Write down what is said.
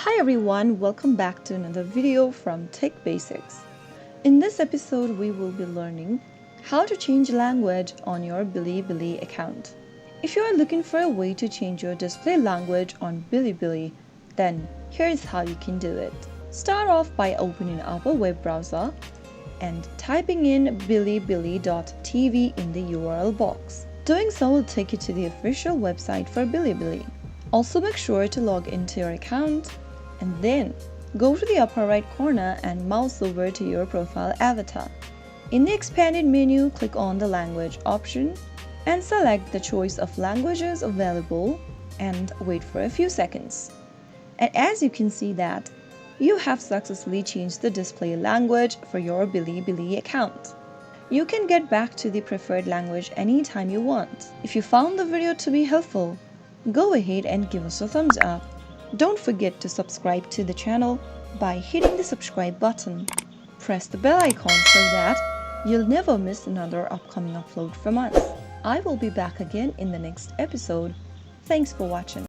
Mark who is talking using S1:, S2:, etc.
S1: Hi everyone, welcome back to another video from Tech Basics. In this episode, we will be learning how to change language on your BiliBili account. If you are looking for a way to change your display language on BiliBili, then here's how you can do it. Start off by opening up a web browser and typing in bilibili.tv in the URL box. Doing so will take you to the official website for BiliBili. Also make sure to log into your account and then go to the upper right corner and mouse over to your profile avatar. In the expanded menu, click on the language option and select the choice of languages available and wait for a few seconds. And as you can see that you have successfully changed the display language for your BiliBili account. You can get back to the preferred language anytime you want. If you found the video to be helpful, go ahead and give us a thumbs up. Don't forget to subscribe to the channel by hitting the subscribe button. Press the bell icon so that you'll never miss another upcoming upload from us. I will be back again in the next episode. Thanks for watching.